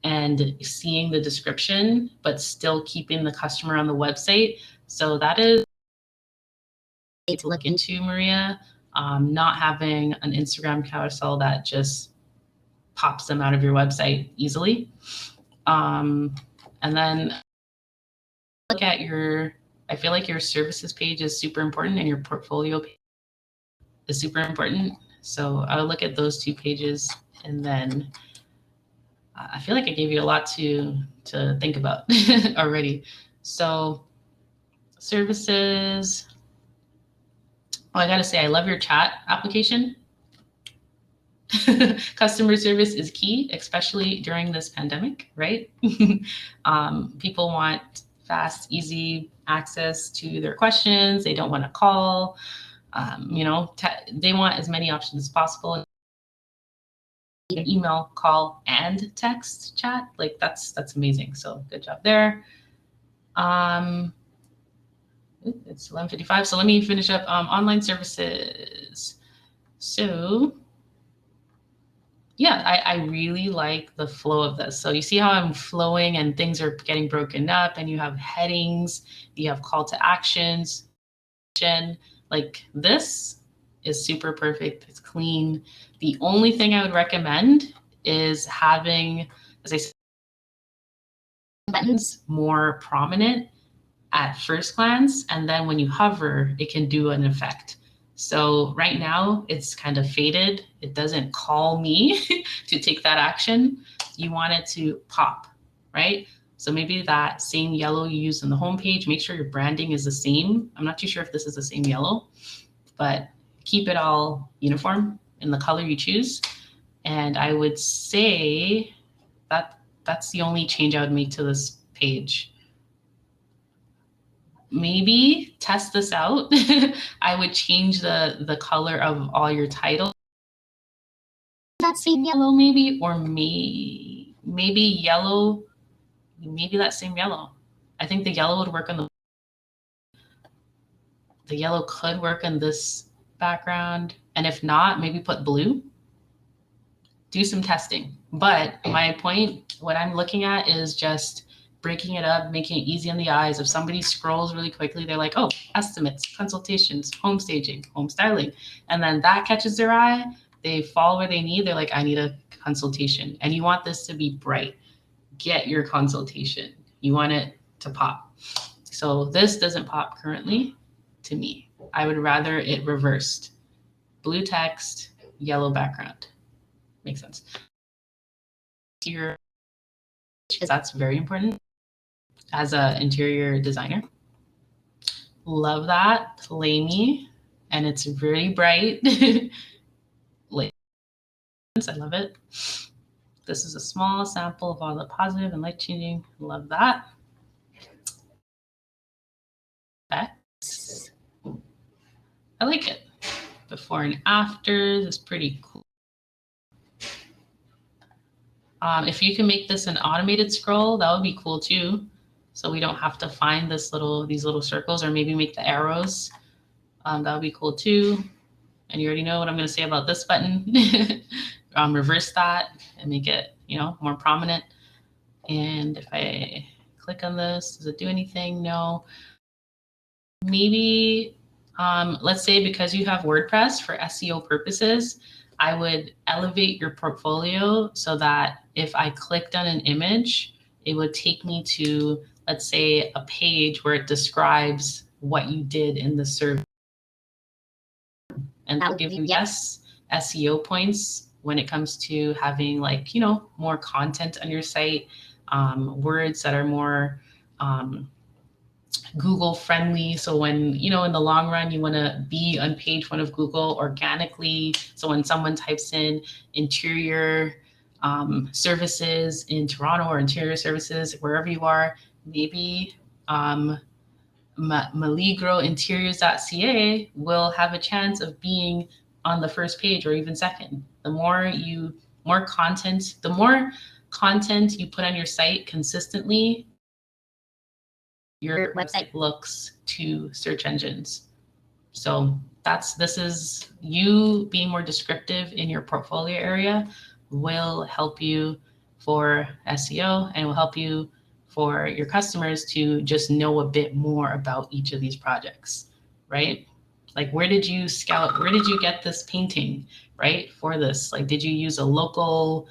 Speaker 1: and seeing the description, but still keeping the customer on the website. So that is to look into, Maria, not having an Instagram carousel that just pops them out of your website easily. And then look at I feel like your services page is super important, and your portfolio page is super important. So I'll look at those 2 pages, and then I feel like I gave you a lot to think about already. So services. Oh, I gotta say, I love your chat application. Customer service is key, especially during this pandemic, right? People want fast, easy access to their questions. They don't want to call. You know, they want as many options as possible. Email, call, and text chat. Like that's amazing. So good job there. It's 11:55. So let me finish up online services. So yeah, I really like the flow of this. So you see how I'm flowing and things are getting broken up, and you have headings, you have call to actions. Like this is super perfect. It's clean. The only thing I would recommend is having, as I said, buttons more prominent at first glance, and then when you hover, it can do an effect. So right now it's kind of faded. It doesn't call me to take that action. You want it to pop, right? So maybe that same yellow you use on the homepage, make sure your branding is the same. I'm not too sure if this is the same yellow, but keep it all uniform in the color you choose. And I would say that that's the only change I would make to this page. Maybe test this out. I would change the color of all your titles. That same yellow maybe, or maybe yellow, maybe that same yellow. I think the yellow would work on the yellow could work in this background. And if not, maybe put blue. Do some testing. But my point, what I'm looking at is just breaking it up, making it easy on the eyes. If somebody scrolls really quickly, they're like, oh, estimates, consultations, home staging, home styling. And then that catches their eye. They fall where they need. They're like, I need a consultation. And you want this to be bright. Get your consultation. You want it to pop. So this doesn't pop currently to me. I would rather it reversed. Blue text, yellow background. Makes sense. That's very important as an interior designer. Love that, flamey, and it's really bright. I love it. This is a small sample of all the positive and light changing. Love that. That's, I like it. Before and after is pretty cool. If you can make this an automated scroll, that would be cool too. So we don't have to find these little circles, or maybe make the arrows. That would be cool too. And you already know what I'm going to say about this button. Reverse that and make it, more prominent. And if I click on this, does it do anything? No. Maybe, let's say because you have WordPress for SEO purposes, I would elevate your portfolio so that if I clicked on an image, it would take me to, let's say, a page where it describes what you did in the survey. And that will give you, yes, SEO points when it comes to having more content on your site, words that are more Google friendly. So when, in the long run, you want to be on page 1 of Google organically. So when someone types in interior services in Toronto, or interior services, wherever you are, maybe maligrointeriors.ca will have a chance of being on the first page or even second. The more content you put on your site consistently, your website looks to search engines. So this is you being more descriptive in your portfolio area will help you for SEO, and will help you for your customers to just know a bit more about each of these projects, right? Like, where did you scout? Where did you get this painting, right? For this, did you use a local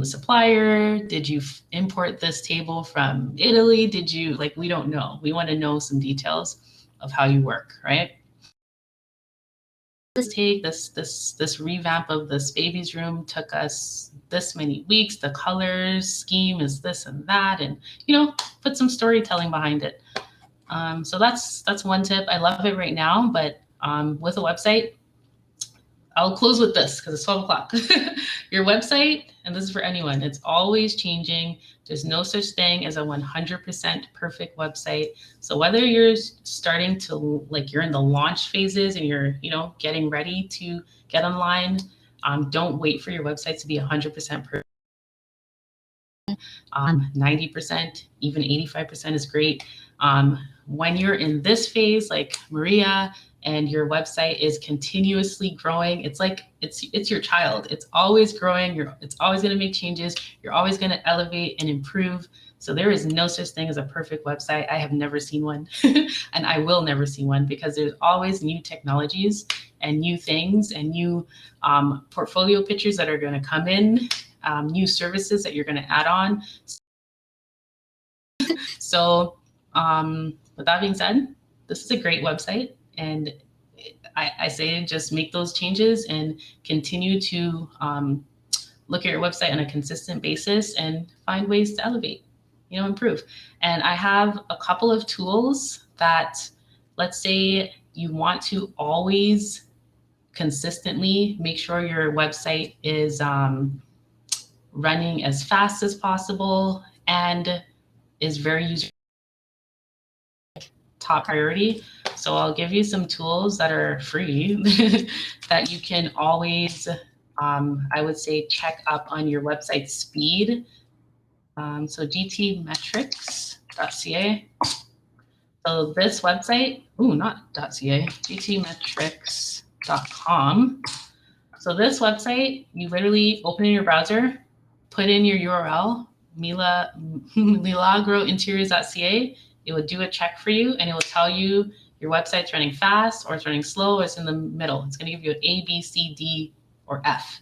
Speaker 1: supplier? Did you import this table from Italy? Did you, we don't know. We want to know some details of how you work, right? This revamp of this baby's room took us this many weeks. The colors scheme is this and that, and put some storytelling behind it. So that's one tip. I love it right now, but with a website, I'll close with this because it's 12 o'clock. Your website, and this is for anyone, it's always changing. There's no such thing as a 100% perfect website. So whether you're starting to, you're in the launch phases and you're, getting ready to get online, don't wait for your website to be 100% perfect. 90%, even 85% is great. When you're in this phase, like Maria, and your website is continuously growing, it's like it's your child. It's always growing. It's always going to make changes. You're always going to elevate and improve. So there is no such thing as a perfect website. I have never seen one, and I will never see one, because there's always new technologies and new things and new portfolio pictures that are going to come in, new services that you're going to add on. So with that being said, this is a great website, and I say just make those changes and continue to look at your website on a consistent basis and find ways to elevate, improve. And I have a couple of tools that, let's say you want to always consistently make sure your website is running as fast as possible and is very user top priority. So I'll give you some tools that are free that you can always, I would say, check up on your website speed. So gtmetrics.ca. So this website, not .ca, gtmetrics.com. So this website, you literally open in your browser, put in your URL, milagrointeriors.ca. It will do a check for you, and it will tell you your website's running fast, or it's running slow, or it's in the middle. It's going to give you an A, B, C, D, or F.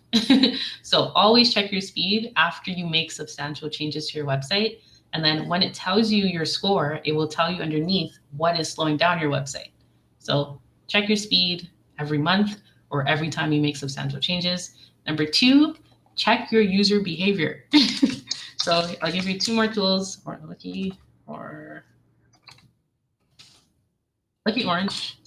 Speaker 1: So always check your speed after you make substantial changes to your website. And then when it tells you your score, it will tell you underneath what is slowing down your website. So check your speed every month or every time you make substantial changes. Number 2, check your user behavior. So I'll give you 2 more tools, or Lucky Orange.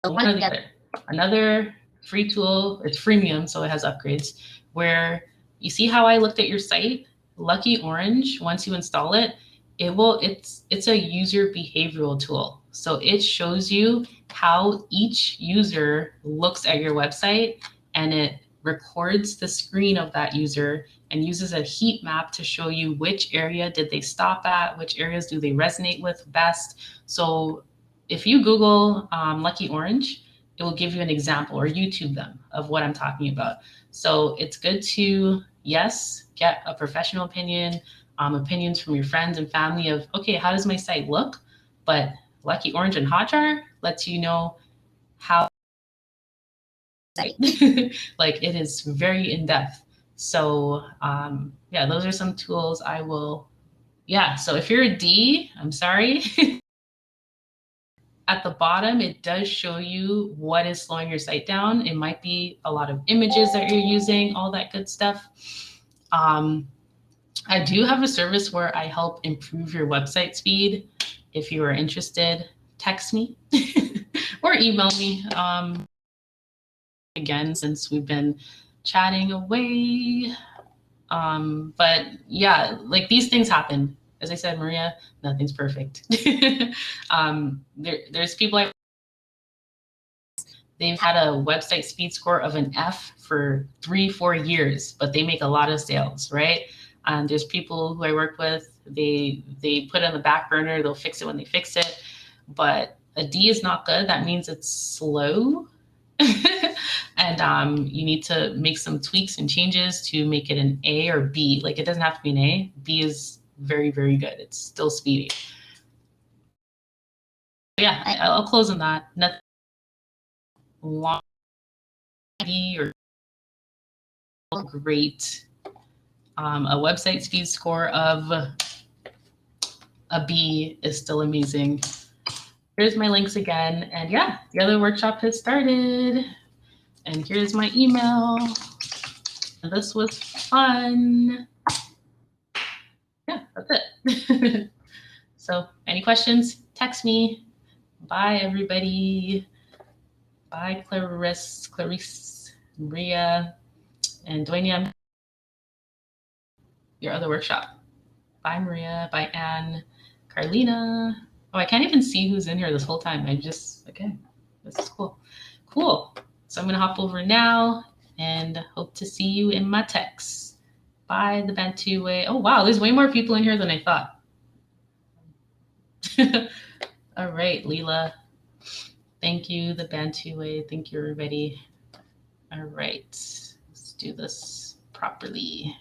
Speaker 1: One or the other. Another free tool, it's freemium, so it has upgrades, where you see how I looked at your site. Lucky Orange, once you install it, it's a user behavioral tool. So it shows you how each user looks at your website, and it records the screen of that user and uses a heat map to show you which area did they stop at, which areas do they resonate with best. So if you Google Lucky Orange, it will give you an example, or YouTube them, of what I'm talking about. So it's good to, yes, get a professional opinion, opinions from your friends and family of, okay, how does my site look? But Lucky Orange and Hotjar lets you know how like it is very in-depth. So those are some tools I will, so if you're a D, I'm sorry. At the bottom, it does show you what is slowing your site down. It might be a lot of images that you're using, all that good stuff. I do have a service where I help improve your website speed. If you are interested, text me or email me. Again, since we've been chatting away. But yeah, like these things happen. As I said, Maria, nothing's perfect. There's people they've had a website speed score of an F for 3-4 years, but they make a lot of sales, right? And there's people who I work with, they put it on the back burner, they'll fix it when they fix it. But a D is not good. That means it's slow. And you need to make some tweaks and changes to make it an A or B. Like, it doesn't have to be an A. B is very, very good. It's still speedy. But yeah, I'll close on that. Nothing long or great. A website speed score of a B is still amazing. Here's my links again. And yeah, the other workshop has started. And here's my email. This was fun. Yeah, that's it. So any questions, text me. Bye, everybody. Bye, Clarice, Maria, and Dwania. Your other workshop. Bye, Maria. Bye, Anne. Carlina. Oh, I can't even see who's in here this whole time. Okay, this is cool. Cool. So I'm going to hop over now and hope to see you in my texts. Bye, the Bantu way. Oh, wow, there's way more people in here than I thought. All right, Leela. Thank you, the Bantu way. Thank you, everybody. All right, let's do this properly.